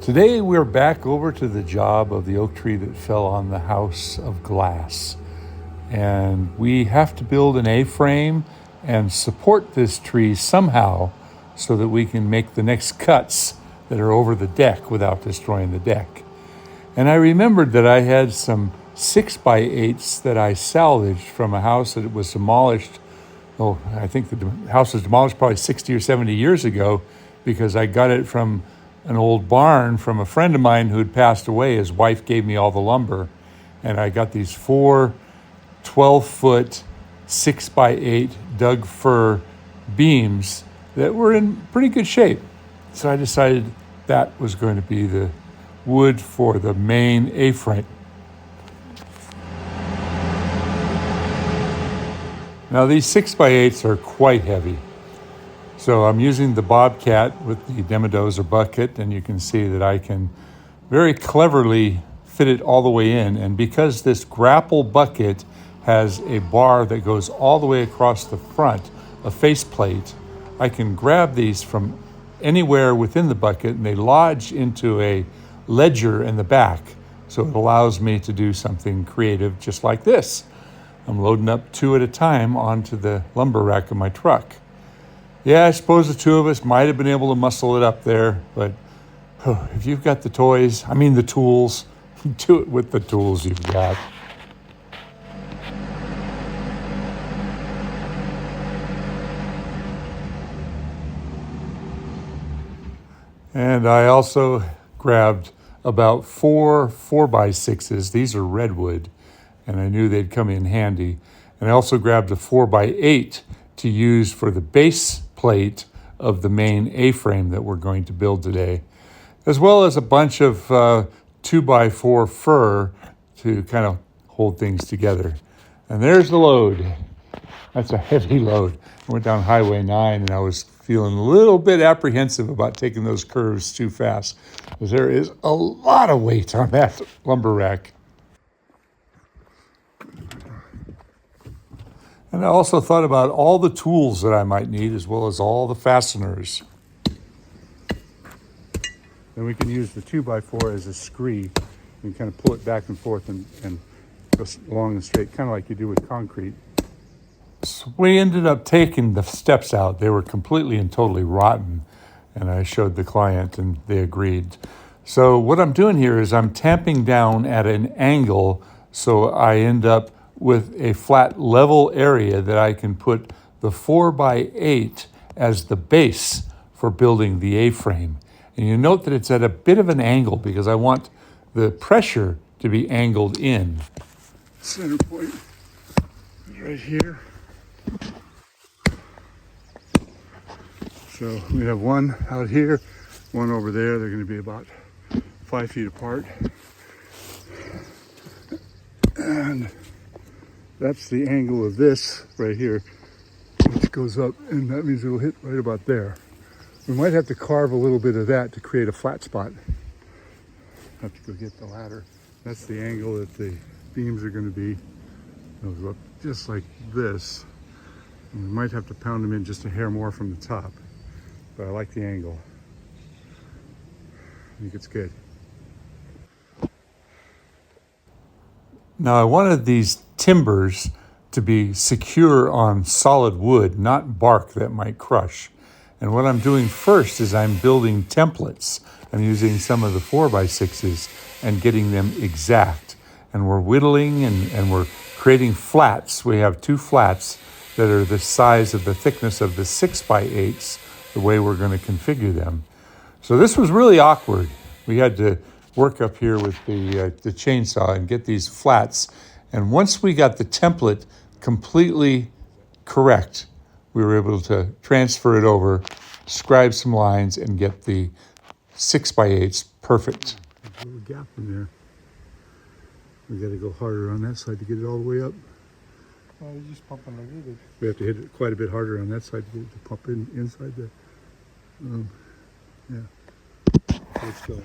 Today we're back over to the job of the oak tree that fell on the house of glass. And we have to build an A-frame and support this tree somehow so that we can make the next cuts that are over the deck without destroying the deck. And I remembered that I had some 6x8s that I salvaged from a house that was demolished. Oh, I think the house was demolished probably 60 or 70 years ago because I got it from an old barn from a friend of mine who had passed away. His wife gave me all the lumber, and I got these 4 12-foot 6x8 Doug fir beams that were in pretty good shape. So I decided that was going to be the wood for the main A-frame. Now these 6x8s are quite heavy. So I'm using the Bobcat with the Demodozer bucket, and you can see that I can very cleverly fit it all the way in. And because this grapple bucket has a bar that goes all the way across the front, a faceplate, I can grab these from anywhere within the bucket, and they lodge into a ledger in the back. So it allows me to do something creative just like this. I'm loading up 2 at a time onto the lumber rack of my truck. Yeah, I suppose the 2 of us might have been able to muscle it up there, but if you've got the tools, do it with the tools you've got. And I also grabbed about 4 4x6s. These are redwood, and I knew they'd come in handy. And I also grabbed a 4x8 to use for the base plate of the main A-frame that we're going to build today, as well as a bunch of 2x4 fir to kind of hold things together. And there's the load. That's a heavy load. I went down Highway 9 and I was feeling a little bit apprehensive about taking those curves too fast, because there is a lot of weight on that lumber rack. And I also thought about all the tools that I might need, as well as all the fasteners. Then we can use the 2x4 as a scree and kind of pull it back and forth and go along the straight, kind of like you do with concrete. So we ended up taking the steps out. They were completely and totally rotten, and I showed the client and they agreed. So what I'm doing here is I'm tamping down at an angle so I end up with a flat level area that I can put the 4x8 as the base for building the A-frame. And you note that it's at a bit of an angle because I want the pressure to be angled in. Center point is right here. So we have one out here, one over there. They're going to be about 5 feet apart. And that's the angle of this right here, which goes up, and that means it will hit right about there. We might have to carve a little bit of that to create a flat spot. Have to go get the ladder. That's the angle that the beams are going to be. They'll go up just like this. And we might have to pound them in just a hair more from the top, but I like the angle. I think it's good. Now I wanted these timbers to be secure on solid wood, not bark that might crush. And what I'm doing first is I'm building templates. I'm using some of the 4x6s and getting them exact. And we're whittling and we're creating flats. We have 2 flats that are the size of the thickness of the 6x8s, the way we're going to configure them. So this was really awkward. We had to work up here with the chainsaw and get these flats. And once we got the template completely correct, we were able to transfer it over, scribe some lines, and get the 6x8s perfect. There's a little gap in there. We got to go harder on that side to get it all the way up. Oh, you're just pumping like you did. We have to hit it quite a bit harder on that side to get it to pump in inside the, yeah. So it's going.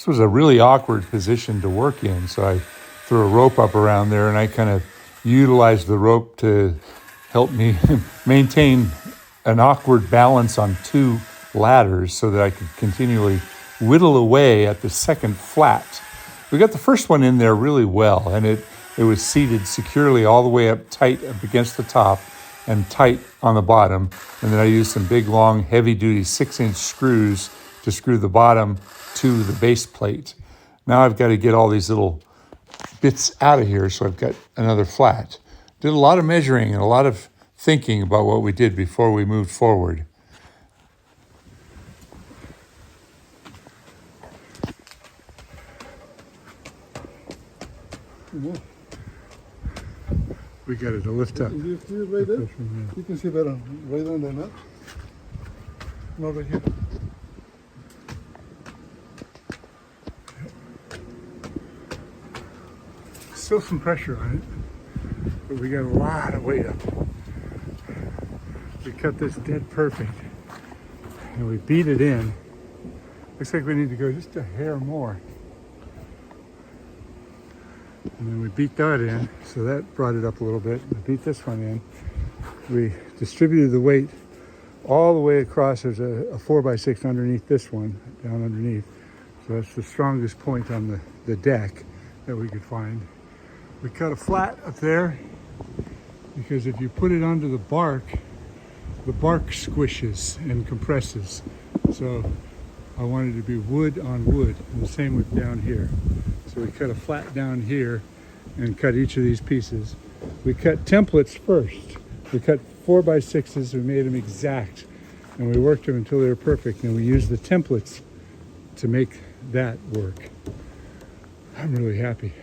was a really awkward position to work in. So I threw a rope up around there and I kind of utilize the rope to help me maintain an awkward balance on two ladders so that I could continually whittle away at the second flat. We got the first one in there really well, and it was seated securely all the way up tight up against the top and tight on the bottom. And then I used some big, long, heavy-duty 6-inch screws to screw the bottom to the base plate. Now I've got to get all these little bits out of here, so I've got another flat. Did a lot of measuring and a lot of thinking about what we did before we moved forward. We got it to lift up. You see it right there? You can see better right on the nut. Not right here. Still some pressure on it, but we got a lot of weight up. We cut this dead perfect, and we beat it in. Looks like we need to go just a hair more. And then we beat that in, so that brought it up a little bit. We beat this one in. We distributed the weight all the way across. There's a 4x6 underneath this one, down underneath. So that's the strongest point on the deck that we could find. We cut a flat up there because if you put it onto the bark squishes and compresses. So I wanted to be wood on wood, and the same with down here. So we cut a flat down here and cut each of these pieces. We cut templates first. We cut 4x6s, we made them exact, and we worked them until they were perfect, and we used the templates to make that work. I'm really happy.